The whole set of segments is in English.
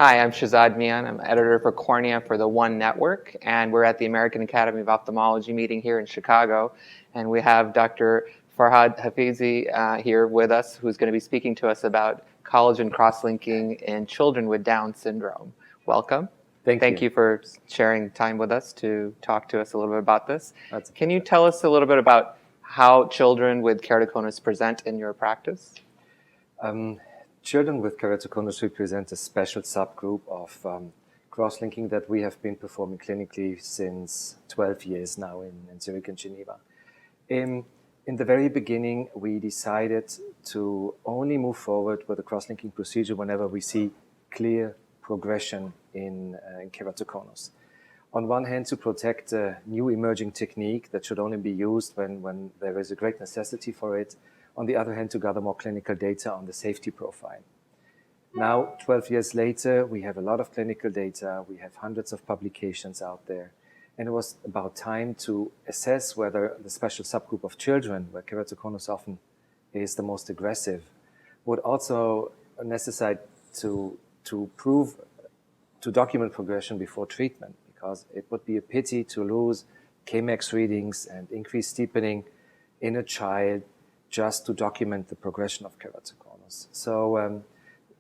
Hi, I'm Shazad Mian. I'm editor for Cornea for the One Network, and we're at the American Academy of Ophthalmology meeting here in Chicago. And we have Dr. Farhad Hafizi here with us, who's going to be speaking to us about collagen cross-linking in children with Down syndrome. Welcome. Thank you for sharing time with us to talk to us a little bit about this. Can you tell us a little bit about how children with keratoconus present in your practice? Children with keratoconus represent a special subgroup of cross-linking that we have been performing clinically since 12 years now in Zurich and Geneva. In the very beginning, we decided to only move forward with a cross-linking procedure whenever we see clear progression in keratoconus. On one hand, to protect a new emerging technique that should only be used when there is a great necessity for it. On the other hand, to gather more clinical data on the safety profile. Now, 12 years later, we have a lot of clinical data. We have hundreds of publications out there. And it was about time to assess whether the special subgroup of children, where keratoconus often is the most aggressive, would also necessitate to document progression before treatment, because it would be a pity to lose Kmax readings and increased steepening in a child just to document the progression of keratoconus. So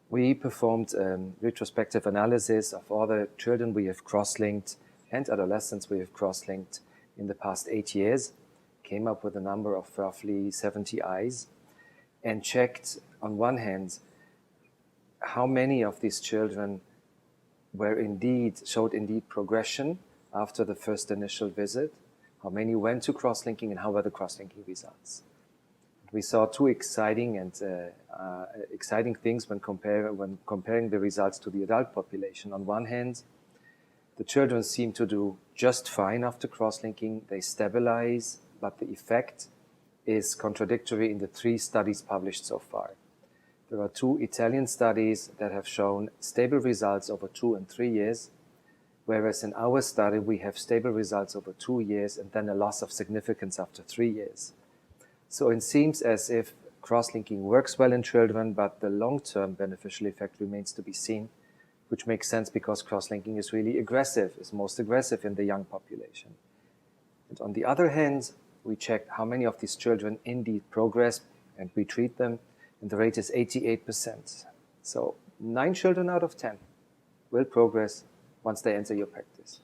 we performed a retrospective analysis of all the children we have cross-linked and adolescents we have cross-linked in the past 8 years, came up with a number of roughly 70 eyes, and checked, on one hand, how many of these children showed indeed progression after the first initial visit, how many went to cross-linking, and how were the cross-linking results. We saw two exciting things when comparing the results to the adult population. On one hand, the children seem to do just fine after cross-linking. They stabilize, but the effect is contradictory in the 3 studies published so far. There are 2 Italian studies that have shown stable results over 2 and 3 years, whereas in our study we have stable results over 2 years and then a loss of significance after 3 years. So it seems as if cross-linking works well in children, but the long-term beneficial effect remains to be seen, which makes sense because cross-linking is really aggressive, is most aggressive in the young population. And on the other hand, we checked how many of these children indeed progress, and we treat them, and the rate is 88%. So 9 children out of 10 will progress once they enter your practice.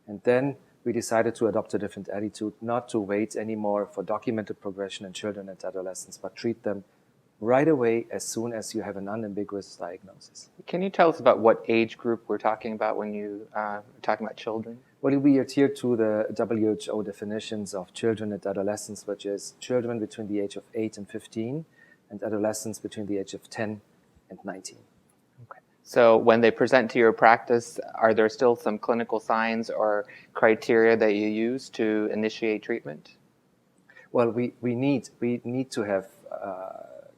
And then we decided to adopt a different attitude, not to wait anymore for documented progression in children and adolescents, but treat them right away as soon as you have an unambiguous diagnosis. Can you tell us about what age group we're talking about when you are talking about children? Well, we adhere to the WHO definitions of children and adolescents, which is children between the age of 8 and 15 and adolescents between the age of 10 and 19. So when they present to your practice, are there still some clinical signs or criteria that you use to initiate treatment? Well, we need to have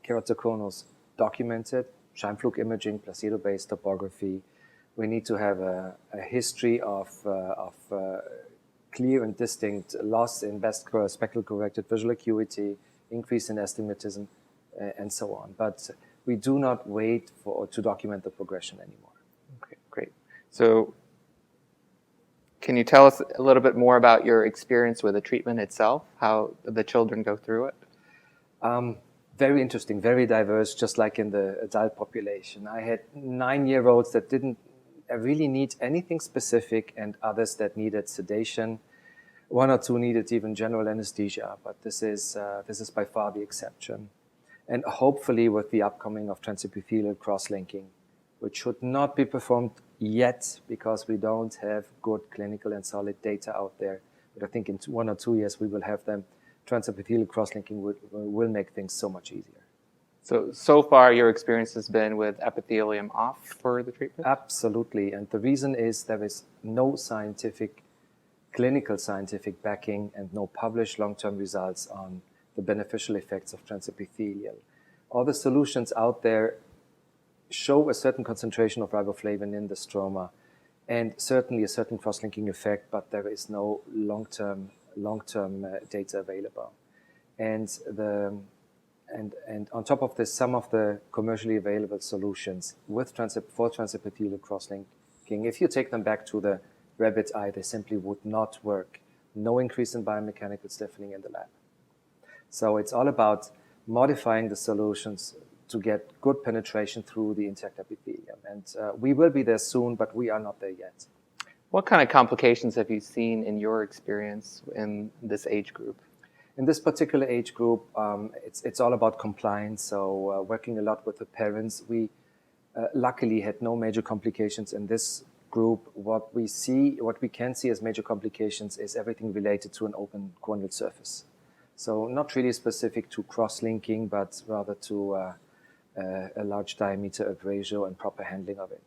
keratoconus documented, Scheimpflug imaging, placebo-based topography. We need to have a history of clear and distinct loss in speckle-corrected visual acuity, increase in astigmatism, and so on. But we do not wait to document the progression anymore. Okay, great. So can you tell us a little bit more about your experience with the treatment itself, how the children go through it? Very interesting, very diverse, just like in the adult population. I had 9-year-olds that didn't really need anything specific and others that needed sedation. 1 or 2 needed even general anesthesia, but this is by far the exception. And hopefully with the upcoming of transepithelial cross-linking, which should not be performed yet because we don't have good clinical and solid data out there. But I think in 1 or 2 years we will have them. Transepithelial cross-linking will make things so much easier. So far your experience has been with epithelium off for the treatment? Absolutely. And the reason is there is no clinical scientific backing and no published long-term results on the beneficial effects of transepithelial. All the solutions out there show a certain concentration of riboflavin in the stroma and certainly a certain cross-linking effect, but there is no long-term data available. And And on top of this, some of the commercially available solutions with for transepithelial cross-linking, if you take them back to the rabbit eye, they simply would not work. No increase in biomechanical stiffening in the lab. So it's all about modifying the solutions to get good penetration through the intact epithelium. And we will be there soon, but we are not there yet. What kind of complications have you seen in your experience in this age group? In this particular age group, it's all about compliance. So working a lot with the parents, we luckily had no major complications in this group. What we can see as major complications is everything related to an open corneal surface. So not really specific to cross-linking, but rather to a large diameter abrasio and proper handling of it.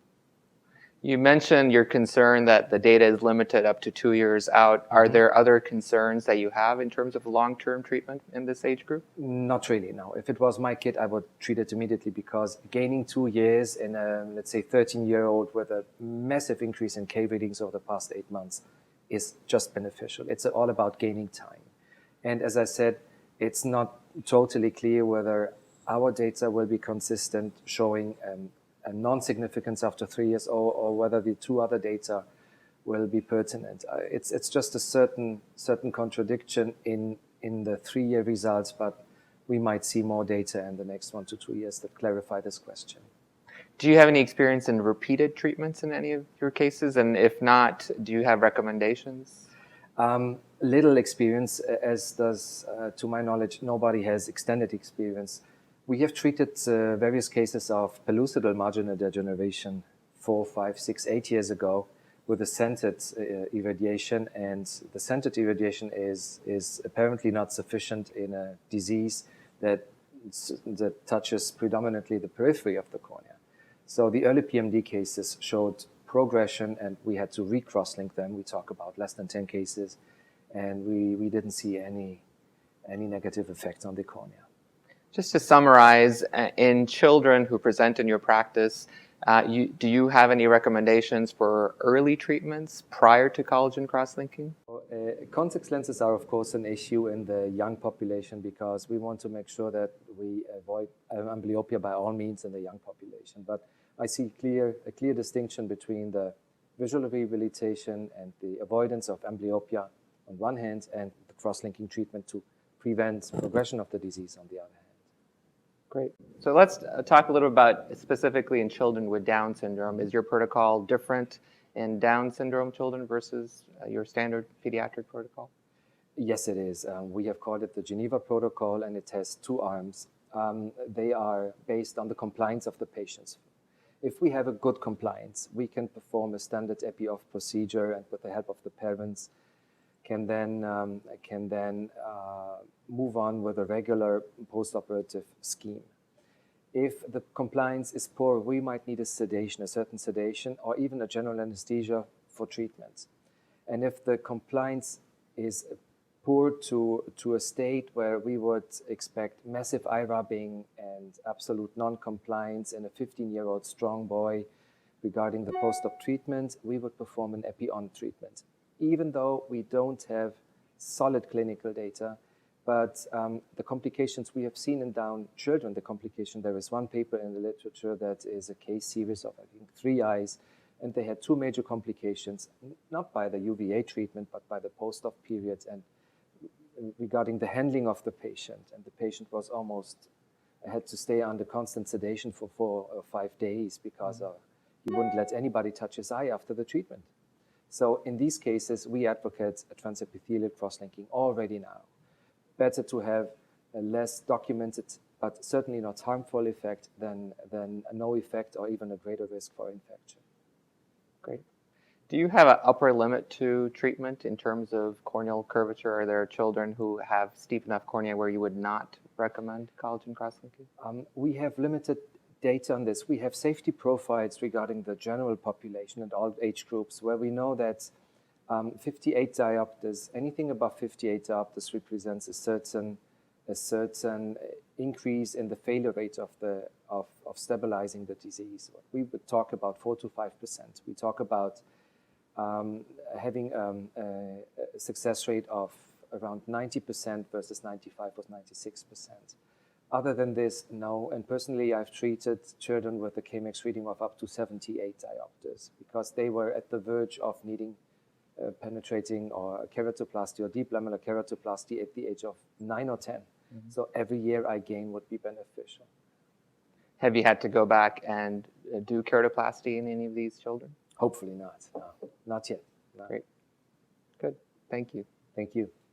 You mentioned your concern that the data is limited up to 2 years out. Are there other concerns that you have in terms of long-term treatment in this age group? Not really, no. If it was my kid, I would treat it immediately because gaining 2 years in a, let's say, 13-year-old with a massive increase in K readings over the past 8 months is just beneficial. It's all about gaining time. And as I said, it's not totally clear whether our data will be consistent, showing a non-significance after 3 years, or whether the 2 other data will be pertinent. It's just a certain contradiction in the 3-year results, but we might see more data in the next 1 to 2 years that clarify this question. Do you have any experience in repeated treatments in any of your cases? And if not, do you have recommendations? Little experience, as does, to my knowledge, nobody has extended experience. We have treated various cases of pellucidal marginal degeneration 4, 5, 6, 8 years ago with a centered irradiation, and the centered irradiation is apparently not sufficient in a disease that touches predominantly the periphery of the cornea. So the early PMD cases showed progression, and we had to recross-link them. We talk about less than 10 cases, and we didn't see any negative effects on the cornea. Just to summarize, in children who present in your practice, do you have any recommendations for early treatments prior to collagen cross-linking? Contact lenses are, of course, an issue in the young population because we want to make sure that we avoid amblyopia by all means in the young population. But I see a clear distinction between the visual rehabilitation and the avoidance of amblyopia on one hand and the cross-linking treatment to prevent progression of the disease on the other hand. Great. So let's talk a little about specifically in children with Down syndrome. Is your protocol different in Down syndrome children versus your standard pediatric protocol? Yes, it is. We have called it the Geneva Protocol, and it has 2 arms. They are based on the compliance of the patients. If we have a good compliance, we can perform a standard epi-off procedure, and with the help of the parents, can then move on with a regular post-operative scheme. If the compliance is poor, we might need a certain sedation, or even a general anesthesia for treatment. And if the compliance is poor to a state where we would expect massive eye rubbing and absolute non-compliance in a 15-year-old strong boy regarding the post-op treatment, we would perform an epi-on treatment. Even though we don't have solid clinical data, but the complications we have seen in Down children, there is one paper in the literature that is a case series of, I think, 3 eyes, and they had 2 major complications, not by the UVA treatment, but by the post-op period, and regarding the handling of the patient. And the patient was had to stay under constant sedation for 4 or 5 days because he wouldn't let anybody touch his eye after the treatment. So in these cases, we advocate a transepithelial cross-linking already now. Better to have a less documented, but certainly not harmful effect than a no effect or even a greater risk for infection. Great. Do you have an upper limit to treatment in terms of corneal curvature? Are there children who have steep enough cornea where you would not recommend collagen cross-linking? We have limited data on this. We have safety profiles regarding the general population and all age groups where we know that 58 diopters, anything above 58 diopters represents a certain increase in the failure rate of stabilizing the disease. We would talk about 4 to 5%. We talk about having a success rate of around 90% versus 95 or 96%. Other than this, no. And personally, I've treated children with a Kmax reading of up to 78 diopters because they were at the verge of needing penetrating or keratoplasty or deep lamellar keratoplasty at the age of 9 or 10. So every year I gain would be beneficial. Have you had to go back and do keratoplasty in any of these children? Hopefully not. No, not yet. No. Great. Good. Thank you. Thank you.